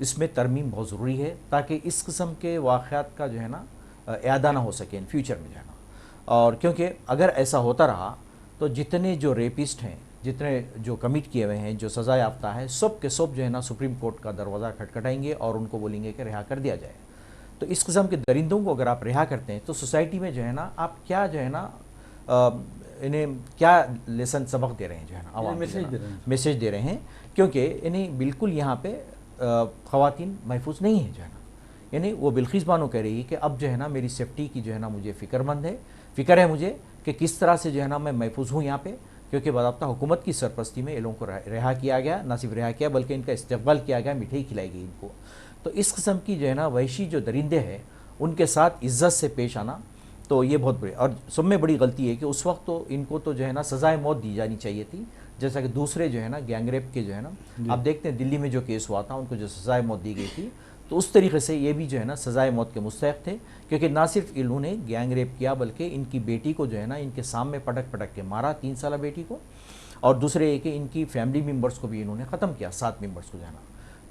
اس میں ترمیم بہت ضروری ہے تاکہ اس قسم کے واقعات کا جو ہے نا اعادہ نہ ہو سکے ان فیوچر میں جو ہے نا. اور کیونکہ اگر ایسا ہوتا رہا تو جتنے جو ریپسٹ ہیں، جتنے جو کمٹ کیے ہوئے ہیں، جو سزا یافتہ ہیں، سب کے سب جو ہے نا سپریم کورٹ کا دروازہ کھٹکھٹائیں گے اور ان کو بولیں گے کہ رہا کر دیا جائے. تو اس قسم کے درندوں کو اگر آپ رہا کرتے ہیں تو سوسائٹی میں جو ہے نا آپ کیا جو ہے نا انہیں کیا لیسن سبق دے رہے ہیں جو ہے نا عوام میسیج دے رہے ہیں، کیونکہ انہیں بالکل یہاں پہ خواتین محفوظ نہیں ہیں جو ہے نا. یعنی وہ بلقیس بانو کہہ رہی ہے کہ اب جو ہے نا میری سیفٹی کی جو ہے نا مجھے فکر ہے مجھے کہ کس طرح سے جو ہے نا میں محفوظ ہوں یہاں پہ، کیونکہ باضابطہ حکومت کی سرپرستی میں ان لوگوں کو رہا کیا گیا، نہ صرف رہا کیا بلکہ ان کا استقبال کیا گیا، مٹھائی کھلائی گئی ان کو. تو اس قسم کی جو ہے نا وحشی جو درندے ہیں ان کے ساتھ عزت سے پیش آنا تو یہ بہت بڑی، اور سب میں بڑی غلطی ہے کہ اس وقت تو ان کو تو جو ہے نا سزائے موت دی جانی چاہیے تھی، جیسا کہ دوسرے جو ہے نا گینگ ریپ کے جو ہے نا آپ دیکھتے ہیں دلی میں جو کیس ہوا تھا ان کو جو سزائے موت دی گئی تھی، تو اس طریقے سے یہ بھی جو ہے نا سزائے موت کے مستحق تھے، کیونکہ نہ صرف انہوں نے گینگ ریپ کیا بلکہ ان کی بیٹی کو جو ہے نا ان کے سامنے پٹک کے مارا، 3 سالہ بیٹی کو، اور دوسرے یہ کہ ان کی فیملی ممبرس کو بھی انہوں نے ختم کیا، 7 ممبرس کو جو ہے نا.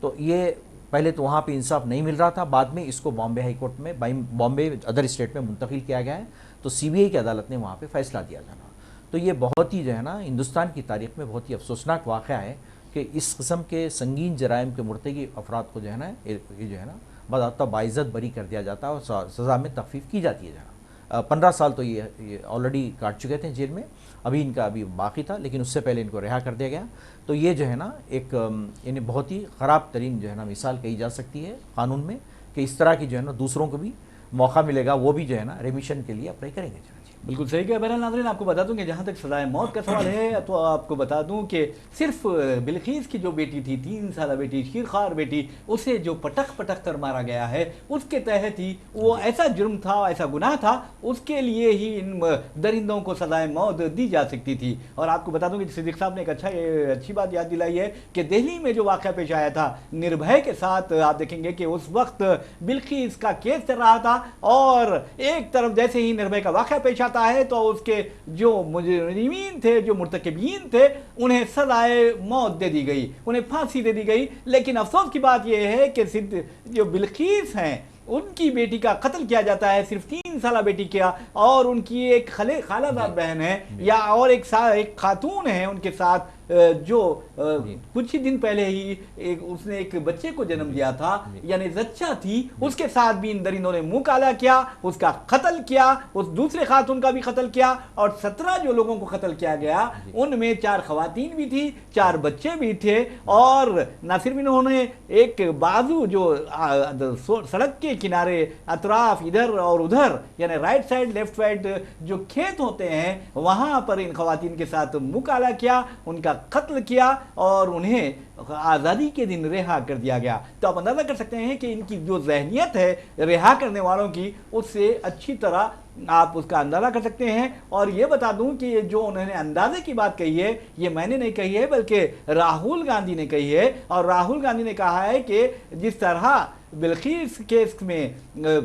تو یہ پہلے تو وہاں پہ انصاف نہیں مل رہا تھا، بعد میں اس کو بامبے ہائی کورٹ میں بامبے ادر اسٹیٹ میں منتقل کیا گیا ہے، تو سی بی آئی کی عدالت نے وہاں پہ فیصلہ دیا جانا. تو یہ بہت ہی جو ہے نا ہندوستان کی تاریخ میں بہت ہی افسوسناک واقعہ ہے کہ اس قسم کے سنگین جرائم کے مرتکب افراد کو جو ہے نا یہ جو ہے نا باضابطہ باعزت بری کر دیا جاتا ہے اور سزا میں تخفیف کی جاتی ہے جو ہے نا. 15 سال تو یہ آلریڈی کاٹ چکے تھے جیل میں، ابھی ان کا ابھی باقی تھا لیکن اس سے پہلے ان کو رہا کر دیا گیا. تو یہ جو ہے نا ایک یعنی بہت ہی خراب ترین جو ہے نا مثال کہی جا سکتی ہے قانون میں کہ اس طرح کی جو ہے نا دوسروں کو بھی موقع ملے گا، وہ بھی جو ہے نا ریمیشن کے لیے اپلائی کریں گے. بالکل صحیح کہا. بہرحال ناظرین آپ کو بتا دوں کہ جہاں تک سزائے موت کا سوال ہے تو آپ کو بتا دوں کہ صرف بلقیس کی جو بیٹی تھی، 3 سالہ بیٹی، شیرخوار بیٹی، اسے جو پٹک کر مارا گیا ہے اس کے تحت ہی وہ ایسا جرم تھا، ایسا گناہ تھا، اس کے لیے ہی ان درندوں کو سزائے موت دی جا سکتی تھی. اور آپ کو بتا دوں کہ صدیق صاحب نے ایک اچھی بات یاد دلائی ہے کہ دہلی میں جو واقعہ پیش آیا تھا نربھے کے ساتھ، آپ دیکھیں گے کہ اس وقت بلقیس کا کیس چل رہا تھا اور ایک طرف جیسے ہی نربھے کا واقعہ پیش آتا ہے تو اس کے جو مجرمین تھے، جو مرتکبین تھے، انہیں سزائے موت دے دی گئی، انہیں پھانسی دے دی گئی. لیکن افسوس کی بات یہ ہے کہ جو بلقیس ہیں ان کی بیٹی کا قتل کیا جاتا ہے، صرف 3 سالہ بیٹی کیا، اور ان کی ایک خالہ زاد بہن ہے یا اور ایک خاتون ہے ان کے ساتھ جو کچھ ہی دن پہلے ہی اس نے ایک بچے کو جنم دیا تھا، یعنی زچہ تھی، اس کے ساتھ بھی ان درندوں نے منہ کالا کیا، اس کا قتل کیا، اس دوسرے خاتون کا بھی قتل کیا، اور 17 جو لوگوں کو قتل کیا گیا ان میں 4 خواتین بھی تھی، 4 بچے بھی تھے. اور نہ صرف انہوں نے ایک بازو جو سڑک کے کنارے اطراف ادھر اور ادھر یعنی رائٹ سائڈ لیفٹ سائڈ جو کھیت ہوتے ہیں وہاں پر ان خواتین کے ساتھ منہ کالا کیا، ان کا قتل کیا اور انہیں آزادی کے دن رہا کر دیا گیا. تو آپ اندازہ کر سکتے ہیں کہ ان کی جو ذہنیت ہے رہا کرنے والوں کی، اس سے اچھی طرح آپ اس کا اندازہ کر سکتے ہیں. اور یہ بتا دوں کہ یہ جو انہوں نے اندازے کی بات کہی ہے یہ میں نے نہیں کہی ہے بلکہ راہل گاندھی نے کہی ہے. اور راہل گاندھی نے کہا ہے کہ جس طرح بلقیس کیس میں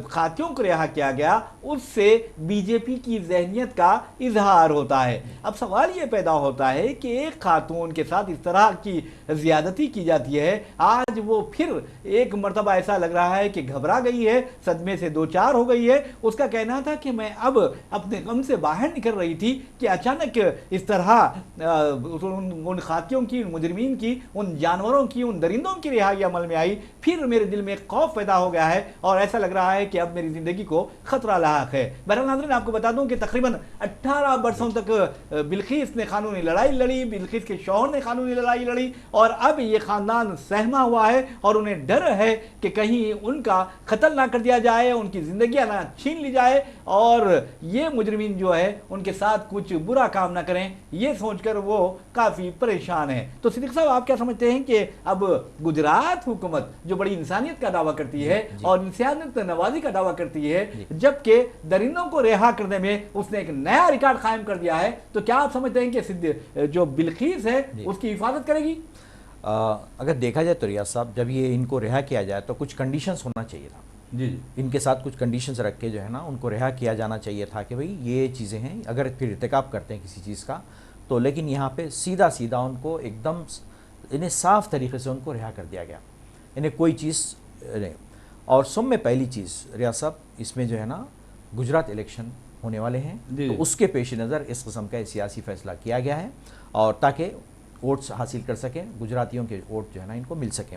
خاتون کو رہا کیا گیا اس سے بی جے پی کی ذہنیت کا اظہار ہوتا ہے. اب سوال یہ پیدا ہوتا ہے کہ ایک خاتون کے ساتھ اس طرح کی زیادتی کی جاتی ہے، آج وہ پھر ایک مرتبہ ایسا لگ رہا ہے کہ گھبرا گئی ہے، صدمے سے 2-4 ہو گئی ہے. اس کا کہنا تھا کہ میں اب اپنے غم سے باہر نکل رہی تھی کہ اچانک اس طرح ان خاتون کی، ان مجرمین کی، ان جانوروں کی، ان درندوں کی رہائی عمل میں آئی. پھر میرے دل میں خوف پیدا ہو گیا ہے اور ایسا لگ رہا ہے کہ اب میری زندگی کو خطرہ لاحق ہے. بہرحال ناظرین آپ کو بتا دوں کہ تقریباً 18 برسوں تک بلقیس نے قانونی لڑائی لڑی، بلقیس کے شوہر نے قانونی لڑائی لڑی، اور اب یہ خاندان سہما ہوا ہے اور انہیں ڈر ہے کہ کہیں ان کا قتل نہ کر دیا جائے، ان کی زندگیاں نہ چھین لی جائے اور یہ مجرمین جو ہے ان کے ساتھ کچھ برا کام نہ کریں، یہ سوچ کر وہ کافی پریشان ہیں. تو صدیق صاحب آپ کیا سمجھتے ہیں کہ اب گجرات حکومت جو بڑی انسانیت کا دعویٰ کرتی ہے اور انسانیت نوازی کا دعویٰ کرتی ہے، جبکہ درندوں کو رہا کرنے میں اس نے ایک نیا ریکارڈ قائم کر دیا ہے، تو کیا آپ سمجھتے ہیں کہ جو بلقیس ہے اس کی حفاظت کرے گی؟ اگر دیکھا جائے تو ریاض صاحب جب یہ ان کو رہا کیا جائے تو کچھ کنڈیشنز ہونا چاہیے تھا. جی ان کے ساتھ کچھ کنڈیشنز رکھ کے جو ہے نا ان کو رہا کیا جانا چاہیے تھا کہ بھئی یہ چیزیں ہیں، اگر پھر ارتکاب کرتے ہیں کسی چیز کا تو. لیکن یہاں پہ سیدھا ان کو ایک دم انہیں صاف طریقے سے ان کو رہا کر دیا گیا. انہیں کوئی چیز نہیں. اور سب میں پہلی چیز ریاض صاحب اس میں جو ہے نا گجرات الیکشن ہونے والے ہیں تو اس کے پیش نظر اس قسم کا سیاسی فیصلہ کیا گیا ہے اور تاکہ ووٹس حاصل کر سکیں, گجراتیوں کے ووٹ جو ہے نا ان کو مل سکیں.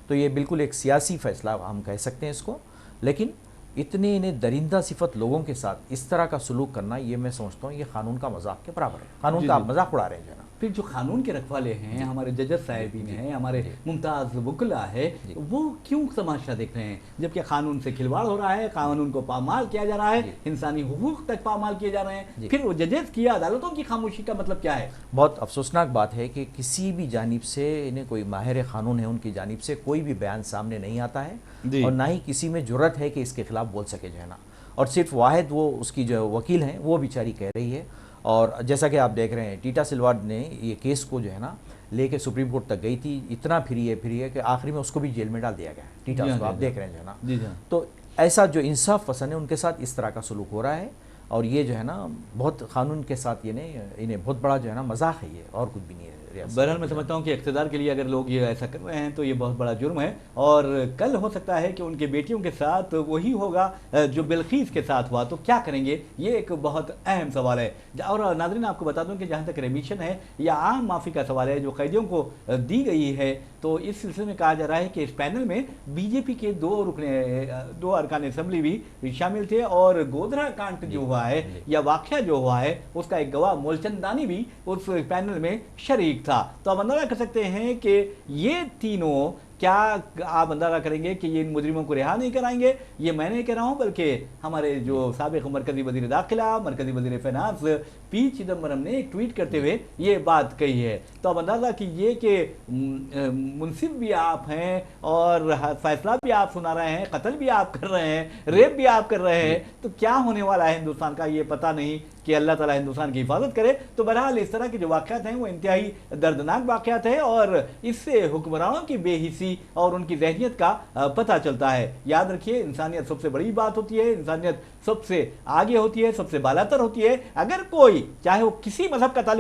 تو یہ بالکل ایک سیاسی فیصلہ ہم کہہ سکتے ہیں اس کو. لیکن اتنے انہیں درندہ صفت لوگوں کے ساتھ اس طرح کا سلوک کرنا, یہ میں سمجھتا ہوں یہ قانون کا مذاق کے برابر ہے. قانون کا آپ مذاق اڑا رہے ہیں جو ہے نا. پھر جو قانون کے رکھوالے ہیں, ہمارے ججز صاحبین ہیں, ہمارے ممتاز وکلا ہے, وہ کیوں تماشا دیکھ رہے ہیں جبکہ قانون سے کھلواڑ ہو رہا ہے, قانون کو پامال کیا جا رہا ہے, انسانی حقوق تک پامال کیے جا رہے ہیں, پھر وہ ججز کی عدالتوں کی خاموشی کا مطلب کیا ہے؟ بہت افسوسناک بات ہے کہ کسی بھی جانب سے انہیں کوئی ماہر قانون ہے ان کی جانب سے کوئی بھی بیان سامنے نہیں آتا ہے اور نہ ہی کسی میں جرت ہے کہ اس کے خلاف بول سکے جو ہے نا. اور صرف واحد وہ اس کی جو وکیل ہیں وہ بیچاری کہہ رہی ہے. اور جیسا کہ آپ دیکھ رہے ہیں ٹیٹا سلوا نے یہ کیس کو جو ہے نا لے کے سپریم کورٹ تک گئی تھی, اتنا پھری ہے کہ آخری میں اس کو بھی جیل میں ڈال دیا گیا ہے. ٹیٹا کو آپ دیکھ رہے ہیں جو ہے نا. تو ایسا جو انصاف پسند ہے ان کے ساتھ اس طرح کا سلوک ہو رہا ہے اور یہ جو ہے نا بہت قانون کے ساتھ انہیں بہت بڑا جو ہے نا مذاق ہے یہ, اور کچھ بھی نہیں ہے. بہرحال میں سمجھتا ہوں کہ اقتدار کے لیے اگر لوگ یہ ایسا کر رہے ہیں تو یہ بہت بڑا جرم ہے, اور کل ہو سکتا ہے کہ ان کے بیٹیوں کے ساتھ وہی ہوگا جو بلقیس کے ساتھ ہوا, تو کیا کریں گے, یہ ایک بہت اہم سوال ہے. اور ناظرین آپ کو بتا دوں کہ جہاں تک ریمیشن ہے یا عام معافی کا سوال ہے جو قیدیوں کو دی گئی ہے, تو اس سلسلے میں کہا جا رہا ہے کہ اس پینل میں بی جے پی کے دو ارکان اسمبلی بھی شامل تھے, اور گودھرا کانڈ جو ہوا ہے یا واقعہ جو ہوا ہے اس کا ایک گواہ مولچندانی بھی اس پینل میں شریک تھا. تو آپ اندازہ کر سکتے ہیں کہ یہ تینوں کیا آپ اندازہ کریں گے کہ یہ ان مجرموں کو رہا نہیں کرائیں گے. یہ میں نہیں کہہ رہا ہوں بلکہ ہمارے جو سابق مرکزی وزیر داخلہ, مرکزی وزیر فینانس پی چدمبرم نے ایک ٹویٹ کرتے ہوئے یہ بات کہی ہے. تو اب اندازہ کیجئے کہ منصف بھی آپ ہیں اور فیصلہ بھی آپ سنا رہے ہیں, قتل بھی آپ کر رہے ہیں, ریپ بھی آپ کر رہے ہیں, تو کیا ہونے والا ہے ہندوستان کا یہ پتہ نہیں, کہ اللہ تعالیٰ ہندوستان کی حفاظت کرے. تو بہرحال اس طرح کے جو واقعات ہیں وہ انتہائی دردناک واقعات ہیں, اور اس سے حکمرانوں کی بے حسی اور ان کی ذہنیت کا پتہ چلتا ہے. یاد رکھیے انسانیت سب سے بڑی بات ہوتی ہے, انسانیت سب سے آگے ہوتی ہے, سب سے بالاتر ہوتی ہے. اگر کوئی چاہے وہ کسی مذہب کا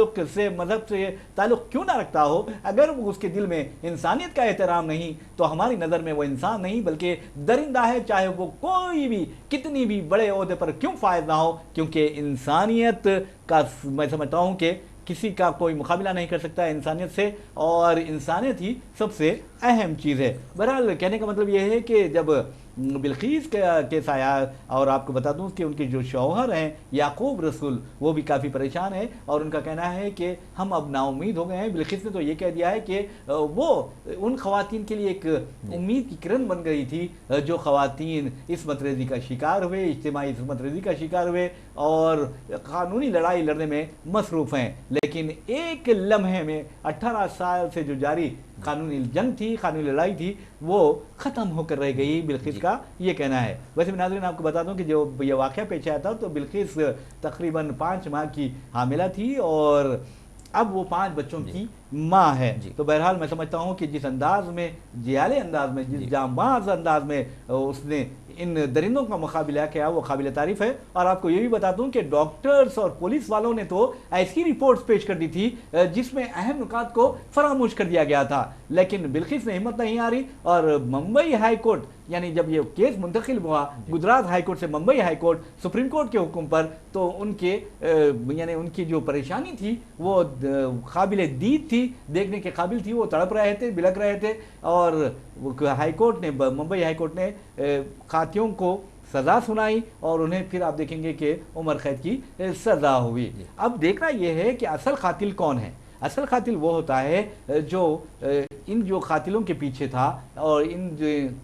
مذہب سے تعلق کیوں نہ رکھتا ہو, اگر وہ اس کے دل میں انسانیت کا احترام نہیں تو ہماری نظر میں وہ انسان نہیں بلکہ درندہ ہے, چاہے وہ کوئی بھی کتنی بھی بڑے عہدے پر کیوں فائز نہ ہو, کیونکہ انسانیت کا میں سمجھتا ہوں کہ کسی کا کوئی مقابلہ نہیں کر سکتا ہے انسانیت سے, اور انسانیت ہی سب سے اہم چیز ہے. بہرحال کہنے کا مطلب یہ ہے کہ جب بلقیس کا کیس آیا, اور آپ کو بتا دوں کہ ان کے جو شوہر ہیں یعقوب رسول وہ بھی کافی پریشان ہیں, اور ان کا کہنا ہے کہ ہم اب نا امید ہو گئے ہیں. بلقیس نے تو یہ کہہ دیا ہے کہ وہ ان خواتین کے لیے ایک امید کی کرن بن گئی تھی جو خواتین عصمت ریزی کا شکار ہوئے, اجتماعی عصمت ریزی کا شکار ہوئے اور قانونی لڑائی لڑنے میں مصروف ہیں. لیکن ایک لمحے میں 18 سال سے جو جاری قانونی جنگ تھی, قانونی لڑائی تھی, وہ ختم ہو کر رہ گئی. بلقیس کا یہ کہنا ہے. ویسے ناظرین آپ کو بتا دوں کہ جو یہ واقعہ پیش آیا تھا تو بلقیس تقریباً 5 ماہ کی حاملہ تھی, اور اب وہ 5 بچوں کی ماں ہے. تو بہرحال میں سمجھتا ہوں کہ جس انداز میں, جیالے انداز میں, جس جانباز انداز میں اس نے ان درندوں کا مقابلہ کیا وہ قابل تعریف ہے. اور آپ کو یہ بھی بتا دوں کہ ڈاکٹرز اور پولیس والوں نے تو ایسی رپورٹس پیش کر دی تھی جس میں اہم نکات کو فراموش کر دیا گیا تھا, لیکن بلقیس نے ہمت نہیں ہاری, اور ممبئی ہائی کورٹ یعنی جب یہ کیس منتقل ہوا گجرات ہائی کورٹ سے Mumbai high court supreme court کے حکم پر, تو ان کے یعنی ان کی جو پریشانی تھی وہ قابل دید تھی, دیکھنے کے قابل تھی. وہ تڑپ رہے تھے, بلک رہے تھے, اور ہائی کورٹ نے, ممبئی ہائی کورٹ نے قاتلوں کو سزا سنائی, اور انہیں پھر آپ دیکھیں گے کہ عمر قید کی سزا ہوئی. اب دیکھنا یہ ہے کہ اصل قاتل کون ہے. اصل قاتل وہ ہوتا ہے جو ان جو قاتلوں کے پیچھے تھا, اور ان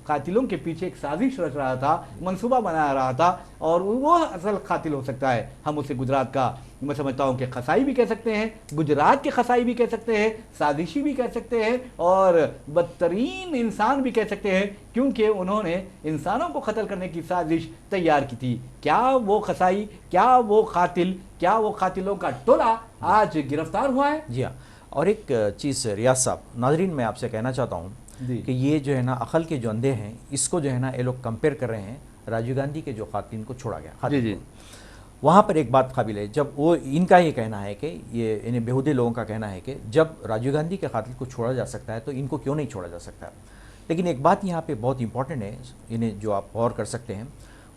قاتلوں کے پیچھے ایک سازش رچ رہا تھا, منصوبہ بنا رہا تھا, اور وہ اصل قاتل ہو سکتا ہے. ہم اسے گجرات کا میں سمجھتا ہوں کہ قصائی بھی کہہ سکتے ہیں, گجرات کے قصائی بھی کہہ سکتے ہیں, سازشی بھی کہہ سکتے ہیں, اور بدترین انسان بھی کہہ سکتے ہیں, کیونکہ انہوں نے انسانوں کو قتل کرنے کی سازش تیار کی تھی. کیا وہ قصائی, کیا وہ قاتل, کیا وہ قاتلوں کا ٹولہ آج گرفتار ہوا ہے؟ جی ہاں. اور ایک چیز ریاض صاحب, ناظرین میں آپ سے کہنا چاہتا ہوں کہ یہ جو ہے نا عقل کے جو اندھے ہیں اس کو جو ہے نا یہ لوگ کمپیئر کر رہے ہیں راجیو گاندھی کے جو قاتلین کو چھوڑا گیا. جی جی. وہاں پر ایک بات قابل ہے, جب وہ ان کا یہ کہنا ہے کہ یہ انہیں بیہودے لوگوں کا کہنا ہے کہ جب راجیو گاندھی کے قاتل کو چھوڑا جا سکتا ہے تو ان کو کیوں نہیں چھوڑا جا سکتا ہے. لیکن ایک بات یہاں پہ بہت امپورٹنٹ ہے، انہیں جو آپ غور کر سکتے ہیں،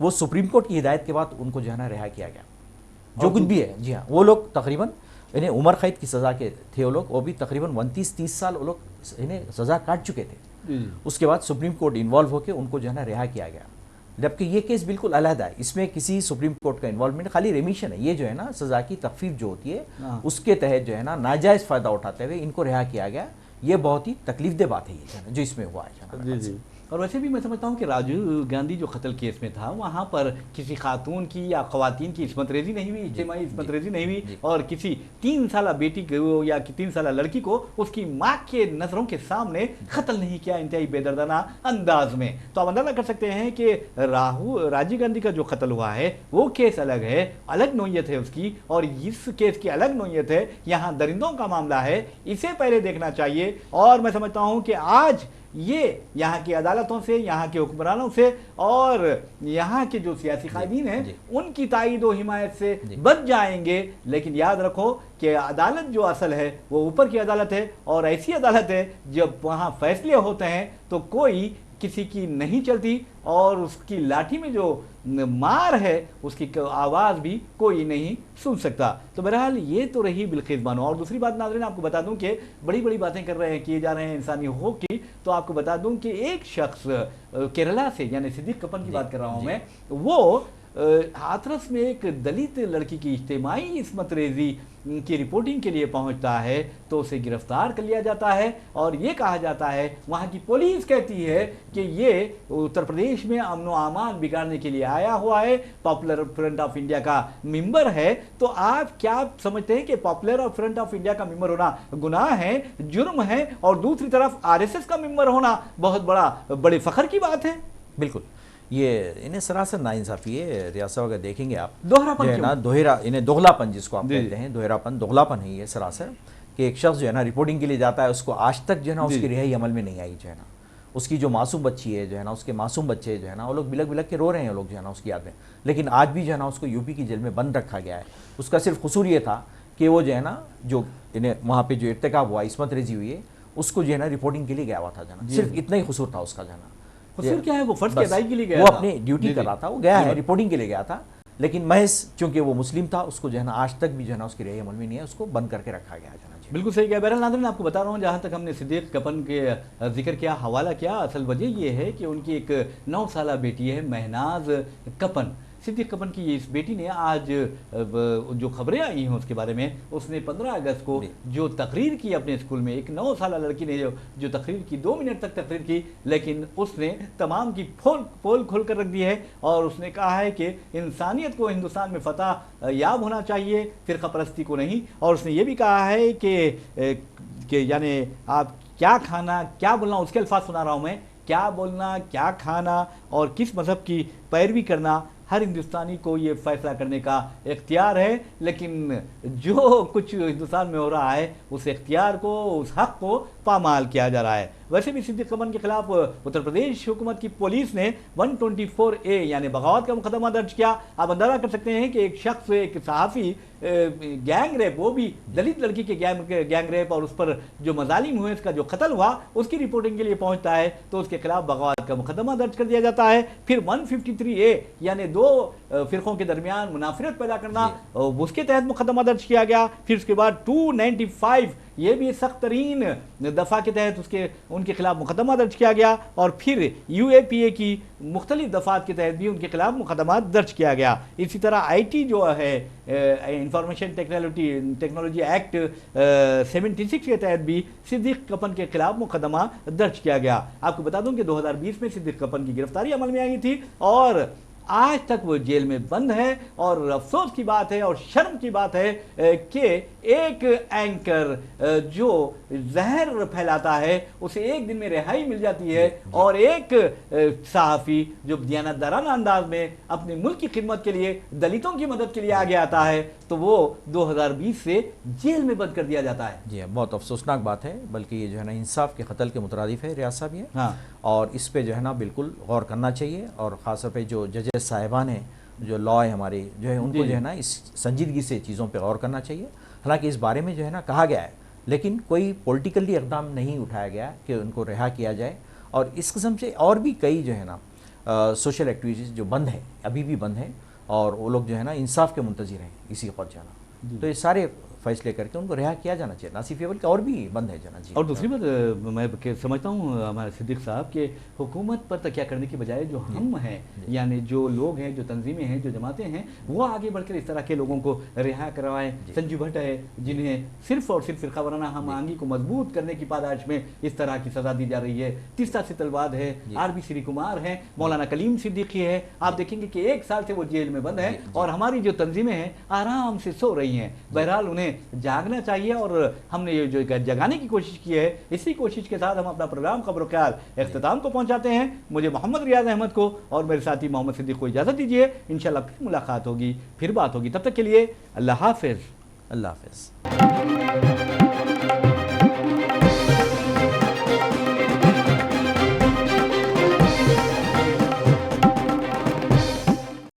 وہ سپریم کورٹ کی ہدایت کے بعد ان کو جو ہے نا رہا کیا گیا، جو کچھ بھی ہے. جی ہاں، وہ لوگ تقریباً انہیں عمر قید کی سزا کے تھے، وہ لوگ، وہ بھی تقریباً 29-30 سال وہ لوگ انہیں سزا کاٹ چکے تھے. اس کے بعد سپریم کورٹ انوالو ہو کے ان کو جو ہے نا رہا کیا گیا. جبکہ یہ کیس بالکل علیحدہ ہے، اس میں کسی سپریم کورٹ کا انوالومنٹ، خالی ریمیشن ہے. یہ جو ہے نا سزا کی تخفیف جو ہوتی ہے اس کے تحت جو ہے نا ناجائز فائدہ اٹھاتے ہوئے ان کو رہا کیا گیا. یہ بہت ہی تکلیف دہ بات ہے یہ جو اس میں ہوا ہے. جی جی. اور ویسے بھی میں سمجھتا ہوں کہ راجیو گاندھی جو قتل کیس میں تھا وہاں پر کسی خاتون کی یا خواتین کی عصمت ریزی نہیں ہوئی، اجتماعی عصمت ریزی نہیں ہوئی، اور کسی 3 سالہ بیٹی کو یا 3 سالہ لڑکی کو اس کی ماں کے نظروں کے سامنے قتل نہیں کیا انتہائی بے دردانہ انداز میں. تو آپ اندازہ کر سکتے ہیں کہ راجیو گاندھی کا جو قتل ہوا ہے وہ کیس الگ ہے، الگ نوعیت ہے اس کی، اور اس کیس کی الگ نوعیت ہے. یہاں درندوں کا معاملہ ہے، اسے پہلے دیکھنا چاہیے. اور میں سمجھتا ہوں کہ آج یہ یہاں کی عدالتوں سے، یہاں کے حکمرانوں سے اور یہاں کے جو سیاسی قائدین ہیں ان کی تائید و حمایت سے بچ جائیں گے. لیکن یاد رکھو کہ عدالت جو اصل ہے وہ اوپر کی عدالت ہے، اور ایسی عدالت ہے جب وہاں فیصلے ہوتے ہیں تو کوئی کسی کی نہیں چلتی، اور اس کی لاٹھی میں جو مار ہے اس کی آواز بھی کوئی نہیں سن سکتا. تو بہرحال یہ تو رہی بلقیس بانو. اور دوسری بات ناظرین آپ کو بتا دوں کہ بڑی بڑی باتیں کیے جا رہے ہیں انسانی حقوق کی، تو آپ کو بتا دوں کہ ایک شخص کیرلا سے، یعنی صدیق کپن کی بات کر رہا ہوں میں، وہ ہاتھرس میں ایک دلت لڑکی کی اجتماعی عصمت ریزی کی رپورٹنگ کے لیے پہنچتا ہے تو اسے گرفتار کر لیا جاتا ہے، اور یہ کہا جاتا ہے، وہاں کی پولیس کہتی ہے کہ یہ اتر پردیش میں امن و امان بگاڑنے کے لیے آیا ہوا ہے، پاپولر فرنٹ آف انڈیا کا ممبر ہے. تو آپ کیا سمجھتے ہیں کہ پاپولر فرنٹ آف انڈیا کا ممبر ہونا گناہ ہے، جرم ہے، اور دوسری طرف RSS کا ممبر ہونا بہت بڑے فخر کی بات ہے؟ بالکل، یہ انہیں سراسر ناانصافی ہے. ریاست اگر دیکھیں گے آپ، دوہراپن انہیں دوغلاپن جس کو آپ کہتے ہیں، دوغلاپن ہے یہ سراسر، کہ ایک شخص جو ہے نا رپورٹنگ کے لیے جاتا ہے، اس کو آج تک جو ہے نا اس کی رہائی عمل میں نہیں آئی. جو ہے نا اس کی جو معصوم بچی ہے جو ہے نا، اس کے معصوم بچے جو ہے نا، وہ لوگ بلک بلک کے رو رہے ہیں لوگ جو ہے نا اس کی یاد میں. لیکن آج بھی جو ہے نا اس کو UP کی جیل میں بند رکھا گیا ہے. اس کا صرف قصور یہ تھا کہ وہ جو ہے نا جو انہیں وہاں پہ جو ارتکاب ہوا، عصمت ریزی ہوئی ہے، اس کو جو ہے نا رپورٹنگ کے لیے گیا ہوا تھا. جو ہے نا صرف اتنا ہی قصور تھا اس کا. جو ہے نا قصور کیا ہے؟ وہ فرض کی ادائیگی کے لیے گیا وہ تھا، اپنی ڈیوٹی کر رہا تھا، وہ گیا ہے رپورٹنگ کے لیے گیا تھا. لیکن محض چونکہ وہ مسلم تھا، اس کو جو ہے نا آج تک بھی جو ہے نا اس کی رہائی عمل میں نہیں ہے، اس کو بند کر کے رکھا گیا ہے. بالکل صحیح کیا. بہرحال ناظرین آپ کو بتا رہا ہوں، جہاں تک ہم نے صدیق کپن کے ذکر کیا، حوالہ کیا، اصل وجہ یہ ہے کہ ان کی ایک 9 سالہ بیٹی ہے مہناز کپن. صدیق کپن کی اس بیٹی نے آج جو خبریں آئی ہیں اس کے بارے میں، اس نے 15 اگست کو جو تقریر کی اپنے اسکول میں، ایک 9 سالہ لڑکی نے جو تقریر کی، 2 منٹ تک تقریر کی، لیکن اس نے تمام کی پول کھول کر رکھ دی ہے. اور اس نے کہا ہے کہ انسانیت کو ہندوستان میں فتح یاب ہونا چاہیے، فرقہ پرستی کو نہیں. اور اس نے یہ بھی کہا ہے کہ یعنی آپ کیا کھانا کیا بولنا، اس کے الفاظ سنا رہا ہوں میں، کیا بولنا کیا کھانا اور کس مذہب کی پیروی کرنا ہر ہندوستانی کو یہ فیصلہ کرنے کا اختیار ہے. لیکن جو کچھ ہندوستان میں ہو رہا ہے اس اختیار کو، اس حق کو پامال کیا جا رہا ہے. ویسے بھی صدیق کپن کے خلاف اتر پردیش حکومت کی پولیس نے 124A یعنی بغاوت کا مقدمہ درج کیا. آپ اندازہ کر سکتے ہیں کہ ایک شخص، ایک صحافی، گینگ ریپ، وہ بھی دلت لڑکی کے گینگ ریپ اور اس پر جو مظالم ہوئے، اس کا جو قتل ہوا، اس کی رپورٹنگ کے لیے پہنچتا ہے تو اس کے خلاف بغاوت کا مقدمہ درج کر دیا جاتا ہے. پھر 153A یعنی 2 فرقوں کے درمیان منافرت پیدا کرنا، اس کے تحت مقدمہ درج کیا گیا. پھر اس کے بعد 295 یہ بھی سخت ترین دفعہ کے تحت ان کے خلاف مقدمہ درج کیا گیا. اور پھر UAPA کی مختلف دفعات کے تحت بھی ان کے خلاف مقدمہ درج کیا گیا. اسی طرح IT جو ہے، انفارمیشن ٹیکنالوجی ایکٹ 76 کے تحت بھی صدیق کپن کے خلاف مقدمہ درج کیا گیا. آپ کو بتا دوں کہ 2020 میں صدیق کپن کی گرفتاری عمل میں آئی تھی، اور آج تک وہ جیل میں بند ہے. اور افسوس کی بات ہے اور شرم کی بات ہے کہ ایک اینکر جو زہر پھیلاتا ہے اسے ایک دن میں رہائی مل جاتی ہے، اور ایک صحافی جو دیانتدارانہ انداز میں اپنے ملک کی خدمت کے لیے، دلتوں کی مدد کے لیے آگے آتا ہے تو وہ 2020 سے جیل میں بند کر دیا جاتا ہے. جی بہت افسوسناک بات ہے، بلکہ یہ جو ہے نا انصاف کے قتل کے مترادف ہے ریاض صاحب. یہ اور اس پہ جو ہے نا بالکل غور کرنا چاہیے، اور خاص طور پہ جو ججز صاحبان ہیں، جو لا ہے ہمارے، جو ہے ان کو جو ہے نا اس سنجیدگی سے چیزوں پہ غور کرنا چاہیے. حالانکہ اس بارے میں جو ہے نا کہا گیا ہے، لیکن کوئی پولیٹیکلی اقدام نہیں اٹھایا گیا کہ ان کو رہا کیا جائے. اور اس قسم سے اور بھی کئی جو ہے نا سوشل ایکٹیویٹیز جو بند ہیں، ابھی بھی بند ہیں، اور وہ لوگ جو ہے نا انصاف کے منتظر ہیں اسی پر جانا. تو یہ سارے فیصلے کر کے ان کو رہا کیا جانا چاہیے. ناصف بلکہ اور بھی بند ہے جانا. جی. اور دوسری بات میں سمجھتا ہوں ہمارے صدیق صاحب کہ حکومت پر تکیہ کرنے کی بجائے جو ہم ہیں، یعنی جو لوگ ہیں، جو تنظیمیں ہیں، جو جماعتیں ہیں، وہ آگے بڑھ کر اس طرح کے لوگوں کو رہا کروائیں. سنجو بھٹ ہے جنہیں صرف اور صرف فرقہ وارانہ ہم آہنگی کو مضبوط کرنے کی پاداش میں اس طرح کی سزا دی جا رہی ہے. تیسرا سیتلواد ہے، آر بی سری کمار ہیں، مولانا کلیم صدیقی ہے. آپ دیکھیں گے کہ 1 سال سے وہ جیل میں بند ہیں اور ہماری جو تنظیمیں ہیں آرام سے سو رہی ہیں. بہرحال انہیں جاگنا چاہیے، اور ہم نے یہ جو جگانے کی کوشش کی ہے، اسی کوشش کے ساتھ ہم اپنا پروگرام خبر و خیال اختتام کو پہنچاتے ہیں. مجھے محمد ریاض احمد کو اور میرے ساتھی محمد صدیق کو اجازت دیجیے. انشاءاللہ پھر ملاقات ہوگی، پھر بات ہوگی. تب تک کے لیے اللہ حافظ. اللہ حافظ.